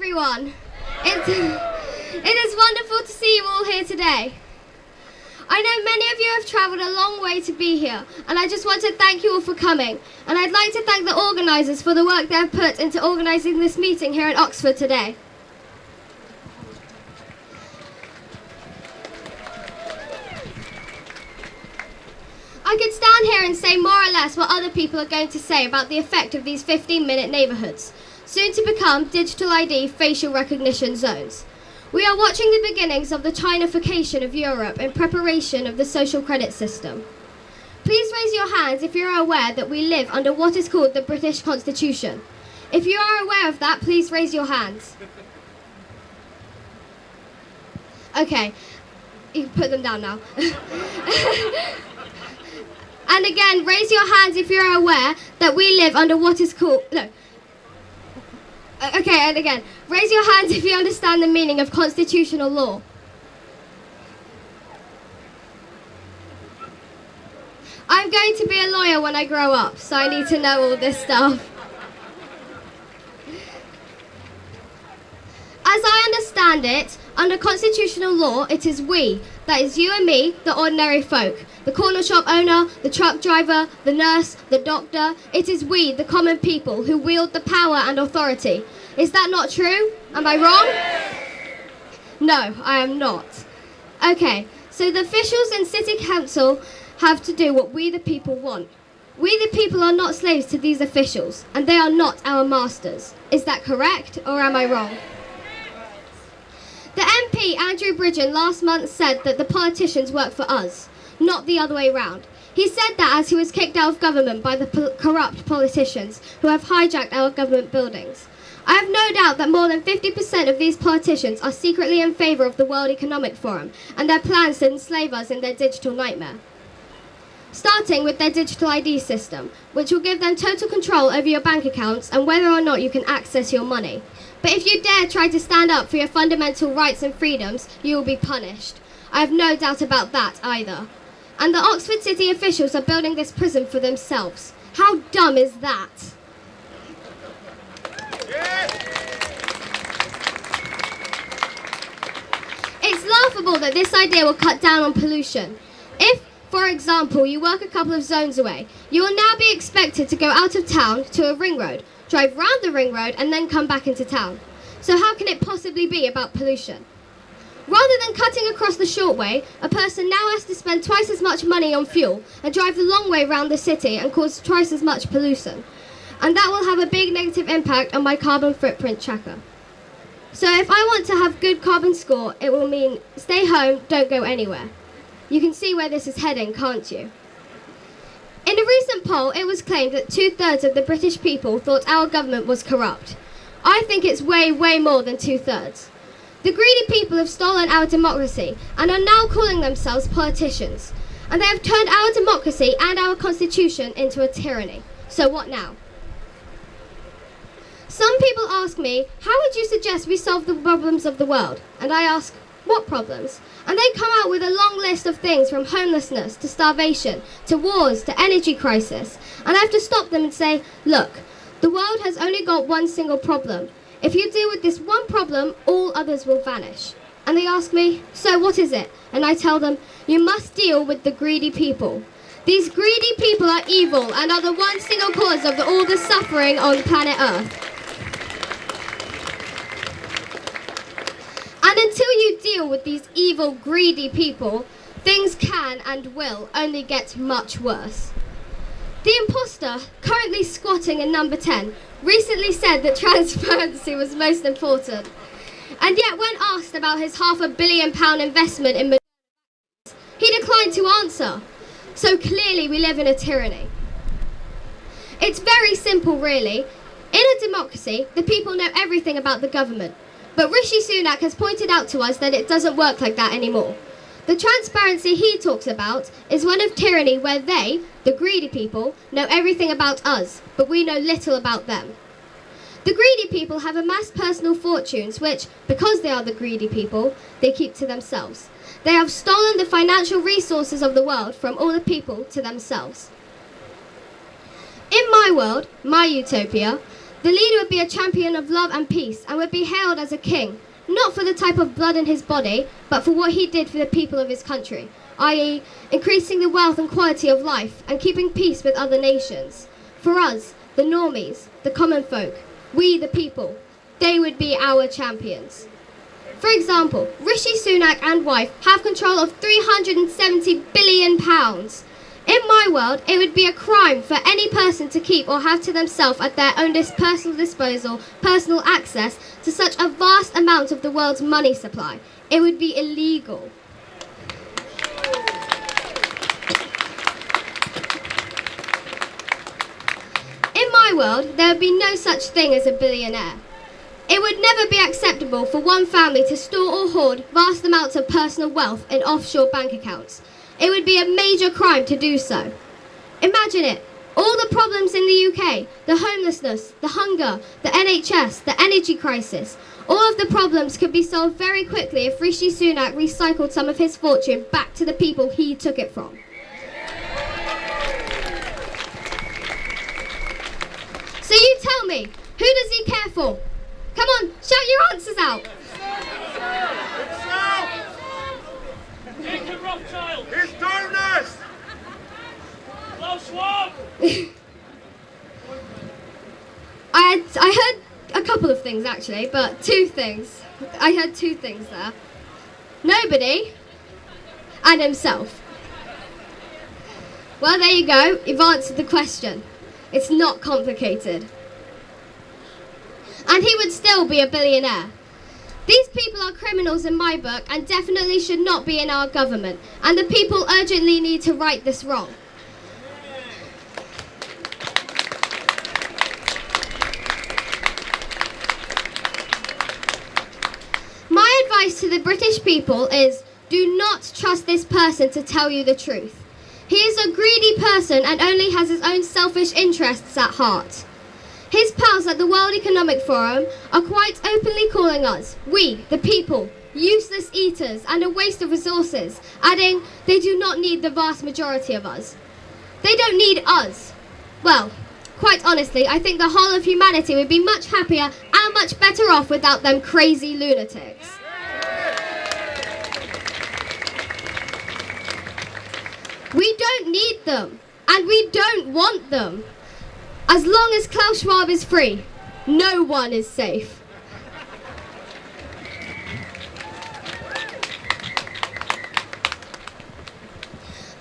everyone. It is wonderful to see you all here today. I know many of you have travelled a long way to be here, and I just want to thank you all for coming. And I'd like to thank the organisers for the work they have put into organising this meeting here in Oxford today. I could stand here and say more or less what other people are going to say about the effect of these 15-minute neighbourhoods, soon to become digital ID facial recognition zones. We are watching the beginnings of the Chinification of Europe in preparation of the social credit system. Please raise your hands if you are aware that we live under what is called the British Constitution. If you are aware of that, please raise your hands. Okay, you can put them down now. And again, raise your hands if you're aware that we live under what is called... No. Okay, and again, raise your hands if you understand the meaning of constitutional law. I'm going to be a lawyer when I grow up, so I need to know all this stuff. As I understand it, under constitutional law, it is we, that is you and me, the ordinary folk, the corner shop owner, the truck driver, the nurse, the doctor. It is we, the common people, who wield the power and authority. Is that not true? Am I wrong? No, I am not. Okay, so the officials in City Council have to do what we the people want. We the people are not slaves to these officials, and they are not our masters. Is that correct, or am I wrong? The MP, Andrew Bridgen, last month said that the politicians work for us, not the other way round. He said that as he was kicked out of government by the corrupt politicians who have hijacked our government buildings. I have no doubt that more than 50% of these politicians are secretly in favour of the World Economic Forum and their plans to enslave us in their digital nightmare. Starting with their digital ID system, which will give them total control over your bank accounts and whether or not you can access your money. But if you dare try to stand up for your fundamental rights and freedoms, you will be punished. I have no doubt about that either. And the Oxford City officials are building this prison for themselves. How dumb is that? It's laughable that this idea will cut down on pollution. If, for example, you work a couple of zones away, you will now be expected to go out of town to a ring road, drive round the ring road and then come back into town. So how can it possibly be about pollution? Rather than cutting across the short way, a person now has to spend twice as much money on fuel and drive the long way round the city and cause twice as much pollution. And that will have a big negative impact on my carbon footprint tracker. So if I want to have good carbon score, it will mean stay home, don't go anywhere. You can see where this is heading, can't you? In a recent poll, it was claimed that 2/3 of the British people thought our government was corrupt. I think it's way, way more than 2/3. The greedy people have stolen our democracy and are now calling themselves politicians. And they have turned our democracy and our constitution into a tyranny. So what now? Some people ask me, how would you suggest we solve the problems of the world? And I ask, what problems? And they come out with a long list of things from homelessness to starvation, to wars, to energy crisis. And I have to stop them and say, look, the world has only got one single problem. If you deal with this one problem, all others will vanish. And they ask me, so what is it? And I tell them, you must deal with the greedy people. These greedy people are evil and are the one single cause of all the suffering on planet Earth. And until you deal with these evil, greedy people, things can and will only get much worse. The imposter, currently squatting in number 10, recently said that transparency was most important. And yet when asked about his £500 million investment in he declined to answer. So clearly we live in a tyranny. It's very simple, really. In a democracy, the people know everything about the government. But Rishi Sunak has pointed out to us that it doesn't work like that anymore. The transparency he talks about is one of tyranny where they, the greedy people, know everything about us, but we know little about them. The greedy people have amassed personal fortunes which, because they are the greedy people, they keep to themselves. They have stolen the financial resources of the world from all the people to themselves. In my world, my utopia, The leader would be a champion of love and peace and would be hailed as a king, not for the type of blood in his body, but for what he did for the people of his country, i.e., increasing the wealth and quality of life and keeping peace with other nations. For us, the normies, the common folk, we the people, they would be our champions. For example, Rishi Sunak and wife have control of £370 billion. In my world, it would be a crime for any person to keep or have to themselves at their own personal disposal, personal access to such a vast amount of the world's money supply. It would be illegal. In my world, there would be no such thing as a billionaire. It would never be acceptable for one family to store or hoard vast amounts of personal wealth in offshore bank accounts. It would be a major crime to do so. Imagine it. All the problems in the UK, the homelessness, the hunger, the NHS, the energy crisis, all of the problems could be solved very quickly if Rishi Sunak recycled some of his fortune back to the people he took it from. So you tell me, who does he care for? Come on, shout your answers out. Jacob Rothschild! It's darkness! Klaus Schwab! I heard a couple of things actually, but two things. I heard two things there. Nobody and himself. Well, there you go. You've answered the question. It's not complicated. And he would still be a billionaire. These people are criminals in my book and definitely should not be in our government. And the people urgently need to right this wrong. My advice to the British people is, do not trust this person to tell you the truth. He is a greedy person and only has his own selfish interests at heart. His pals at the World Economic Forum are quite openly calling us, we, the people, useless eaters and a waste of resources, adding, they do not need the vast majority of us. They don't need us. Well, quite honestly, I think the whole of humanity would be much happier and much better off without them crazy lunatics. We don't need them, and we don't want them. As long as Klaus Schwab is free, no one is safe.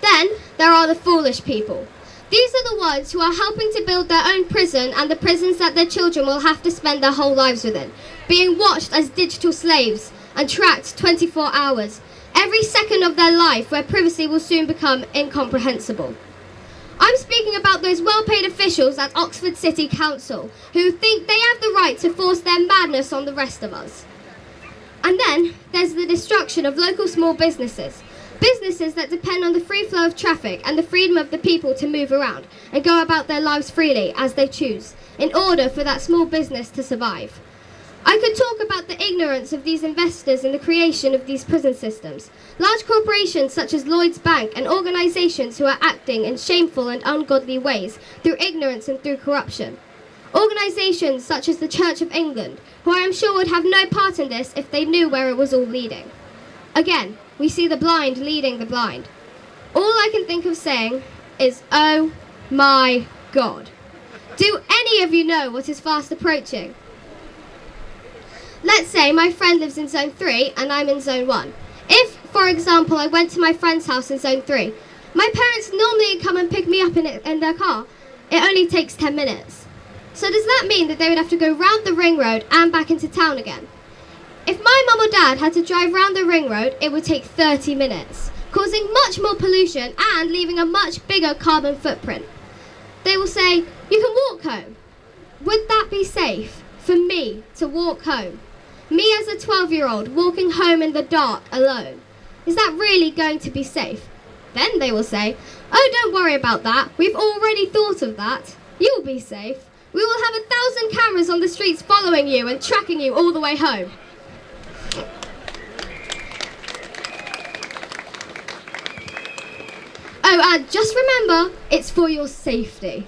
Then there are the foolish people. These are the ones who are helping to build their own prison and the prisons that their children will have to spend their whole lives within, being watched as digital slaves and tracked 24 hours, every second of their life where privacy will soon become incomprehensible. I'm speaking about those well-paid officials at Oxford City Council who think they have the right to force their madness on the rest of us. And then there's the destruction of local small businesses. Businesses that depend on the free flow of traffic and the freedom of the people to move around and go about their lives freely as they choose, in order for that small business to survive. I could talk about the ignorance of these investors in the creation of these prison systems. Large corporations such as Lloyd's Bank and organisations who are acting in shameful and ungodly ways through ignorance and through corruption. Organisations such as the Church of England, who I am sure would have no part in this if they knew where it was all leading. Again, we see the blind leading the blind. All I can think of saying is, oh my God. Do any of you know what is fast approaching? Let's say my friend lives in Zone 3 and I'm in Zone 1. If, for example, I went to my friend's house in Zone 3, my parents normally come and pick me up in their car. It only takes 10 minutes. So does that mean that they would have to go round the ring road and back into town again? If my mum or dad had to drive round the ring road, it would take 30 minutes, causing much more pollution and leaving a much bigger carbon footprint. They will say, you can walk home. Would that be safe for me to walk home? Me as a 12-year-old walking home in the dark alone. Is that really going to be safe? Then they will say, oh, don't worry about that. We've already thought of that. You'll be safe. We will have 1,000 cameras on the streets following you and tracking you all the way home. Oh, and just remember, it's for your safety.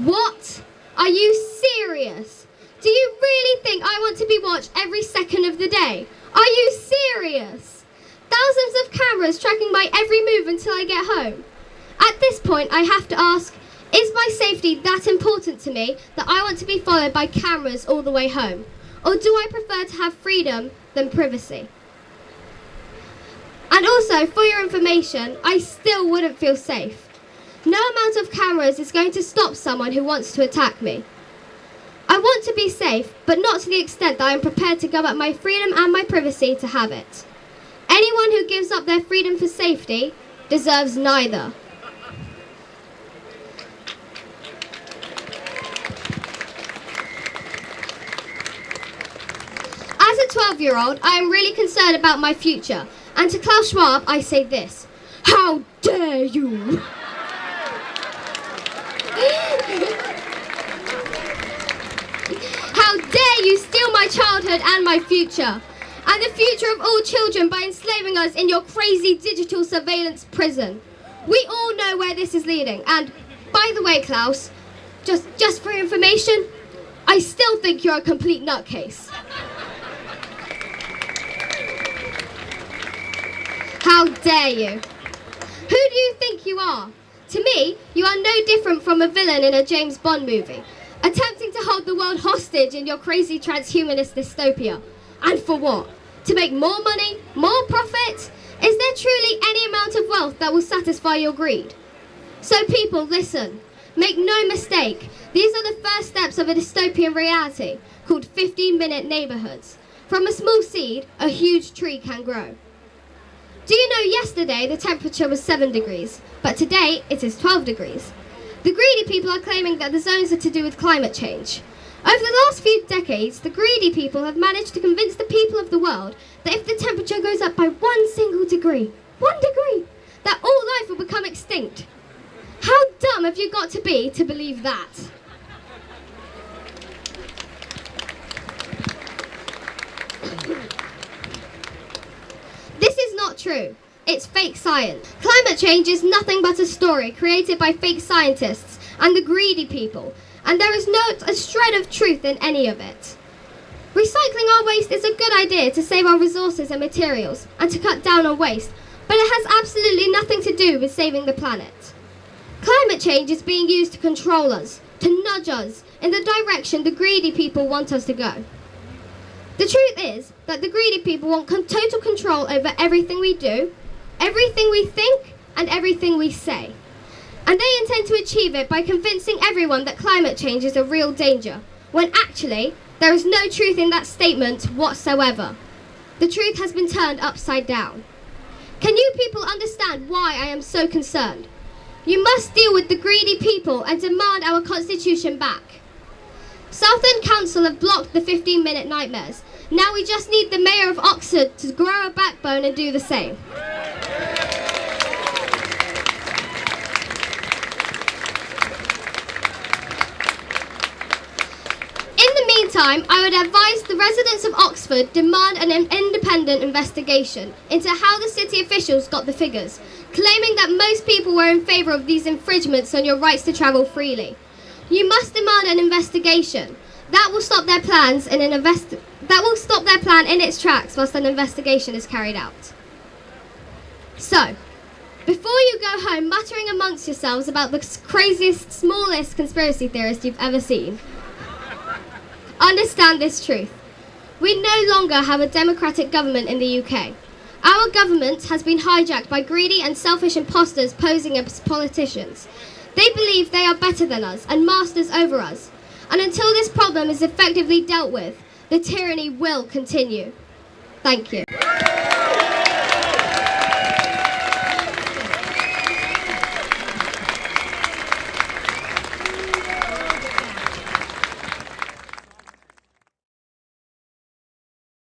What Are you serious? Do you really think I want to be watched every second of the day? Are you serious? Thousands of cameras tracking my every move until I get home. At this point, I have to ask, is my safety that important to me that I want to be followed by cameras all the way home? Or do I prefer to have freedom than privacy? And also, for your information, I still wouldn't feel safe. No amount of cameras is going to stop someone who wants to attack me. I want to be safe, but not to the extent that I am prepared to give up my freedom and my privacy to have it. Anyone who gives up their freedom for safety deserves neither. As a 12-year-old, I am really concerned about my future. And to Klaus Schwab, I say this: how dare you? How dare you steal my childhood and my future, and the future of all children by enslaving us in your crazy digital surveillance prison. We all know where this is leading, and by the way, Klaus, just for your information, I still think you're a complete nutcase. How dare you? Who do you think you are? To me, you are no different from a villain in a James Bond movie, attempting to hold the world hostage in your crazy transhumanist dystopia. And for what? To make more money? More profit? Is there truly any amount of wealth that will satisfy your greed? So people, listen. Make no mistake, these are the first steps of a dystopian reality called 15-minute neighborhoods. From a small seed, a huge tree can grow. Do you know yesterday the temperature was 7 degrees, but today it is 12 degrees? The greedy people are claiming that the zones are to do with climate change. Over the last few decades, the greedy people have managed to convince the people of the world that if the temperature goes up by 1 single degree, 1 degree, that all life will become extinct. How dumb have you got to be to believe that? This is not true. It's fake science. Climate change is nothing but a story created by fake scientists and the greedy people, and there is not a shred of truth in any of it. Recycling our waste is a good idea to save our resources and materials and to cut down on waste, but it has absolutely nothing to do with saving the planet. Climate change is being used to control us, to nudge us in the direction the greedy people want us to go. The truth is that the greedy people want total control over everything we do, everything we think, and everything we say. And they intend to achieve it by convincing everyone that climate change is a real danger, when actually, there is no truth in that statement whatsoever. The truth has been turned upside down. Can you people understand why I am so concerned? You must deal with the greedy people and demand our constitution back. Southend Council have blocked the 15-minute nightmares. Now we just need the Mayor of Oxford to grow a backbone and do the same. In the meantime, I would advise the residents of Oxford demand an independent investigation into how the city officials got the figures, claiming that most people were in favour of these infringements on your rights to travel freely. You must demand an investigation. That will stop their plans in plan in its tracks whilst an investigation is carried out. So, before you go home muttering amongst yourselves about the craziest, smallest conspiracy theorist you've ever seen, understand this truth. We no longer have a democratic government in the UK. Our government has been hijacked by greedy and selfish imposters posing as politicians. They believe they are better than us and masters over us. And until this problem is effectively dealt with, the tyranny will continue. Thank you.